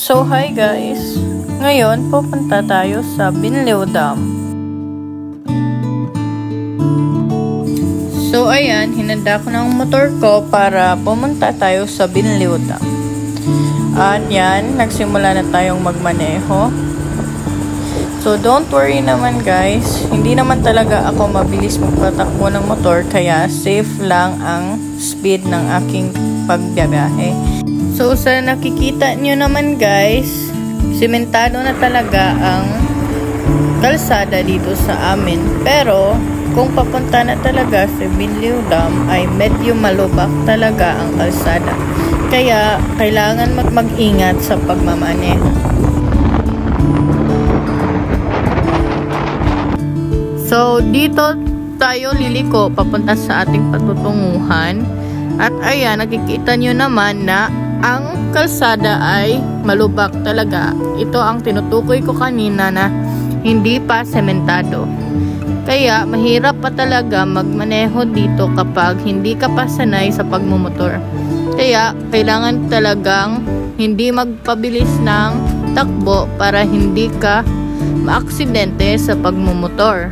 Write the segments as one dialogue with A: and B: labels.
A: So hi guys, ngayon pupunta tayo sa Binlio Dam. So ayan, hinanda ko ng motor ko para pumunta tayo sa Binlio Dam. At yan, nagsimula na tayong magmaneho. So don't worry naman guys, hindi naman talaga ako mabilis magpatakbo ng motor, kaya safe lang ang speed ng aking pagbiyahe. So sa nakikita nyo naman guys, simentado na talaga ang kalsada dito sa amin. Pero kung papunta na talaga sa Binlio Dam ay medyo malubak talaga ang kalsada. Kaya kailangan mag-ingat sa pagmamaneho. So dito tayo liliko papunta sa ating patutunguhan. At ayan, nakikita nyo naman na ang kalsada ay malubak talaga. Ito ang tinutukoy ko kanina na hindi pa sementado. Kaya mahirap pa talaga magmaneho dito kapag hindi ka pa sanay sa pagmumotor. Kaya kailangan talagang hindi magpabilis ng takbo para hindi ka maaksidente sa pagmumotor.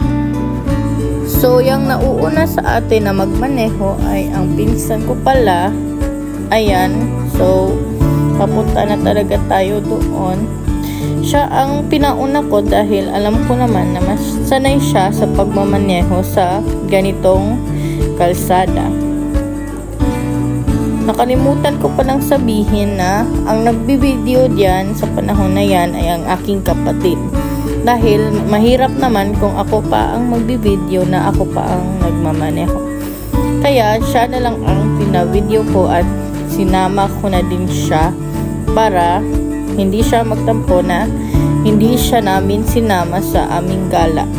A: So yung nauuna sa atin na magmaneho ay ang pinsan ko pala. Ayan, so papunta na talaga tayo doon. Siya ang pinauna ko dahil alam ko naman na mas sanay siya sa pagmamaneho sa ganitong kalsada. Nakalimutan ko palang sabihin na ang nagbibideo diyan sa panahon na yan ay ang aking kapatid. Dahil mahirap naman kung ako pa ang magbibideo na ako pa ang nagmamaneho. Kaya siya na lang ang pinavideo ko at sinama ko na din siya para hindi siya magtampo na hindi siya namin sinama sa aming gala.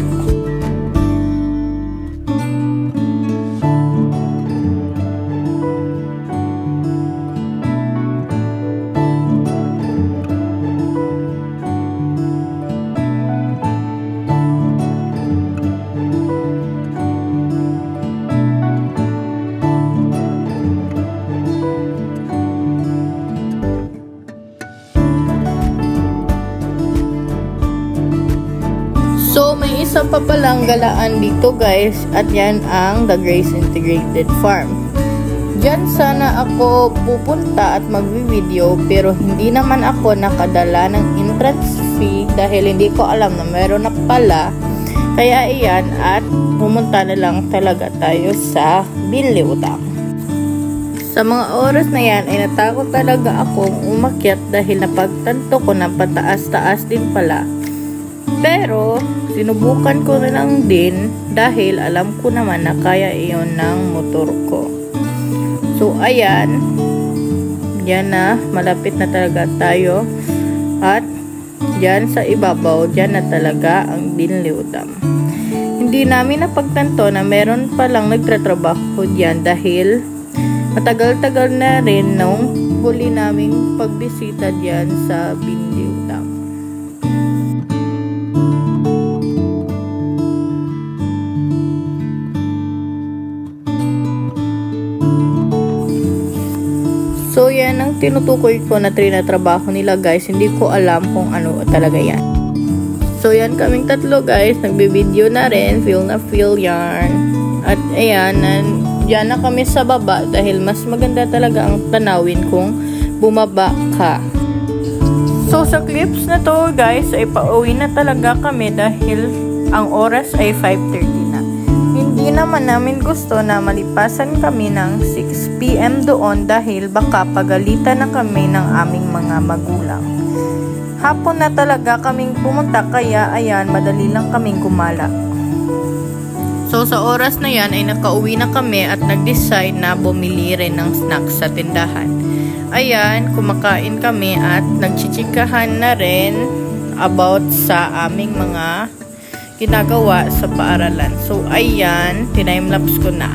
A: So, may isa pa palang galaan dito guys, at yan ang The Grace Integrated Farm. Diyan sana ako pupunta at magvi-video, pero hindi naman ako nakadala ng entrance fee dahil hindi ko alam na meron na pala. Kaya iyan, at pumunta na lang talaga tayo sa Binlio Dam. Sa mga oras na yan ay natakot talaga akong umakyat dahil napagtanto ko na pataas-taas din pala. Pero sinubukan ko na lang din dahil alam ko naman na kaya iyon ng motor ko. So ayan, yan na, malapit na talaga tayo. At yan sa ibabaw, dyan na talaga ang Binlio Dam. Hindi namin napagtanto na meron palang nagtatrabaho dyan dahil matagal-tagal na rin nung huli naming pagbisita dyan sa Binlio Dam. So yan ang tinutukoy ko na trinatrabaho nila guys. Hindi ko alam kung ano talaga yan. So yan kaming tatlo guys, nagbibideo na rin, feel na feel yarn. At ayan, dyan na kami sa baba dahil mas maganda talaga ang tanawin kung bumaba ka. So sa clips na to guys ay pauwi na talaga kami dahil ang oras ay 5:30 na. Hindi naman namin gusto na malipasan kami ng 6 PM doon dahil baka pagalitan na kami ng aming mga magulang. Hapon na talaga kaming pumunta kaya ayan, madali lang kaming gumala. So sa oras na yan ay nakauwi na kami at nag-decide na bumili rin ng snacks sa tindahan. Ayan, kumakain kami at nagchichikahan na rin about sa aming mga ginagawa sa paaralan. So ayan, time-lapse ko na.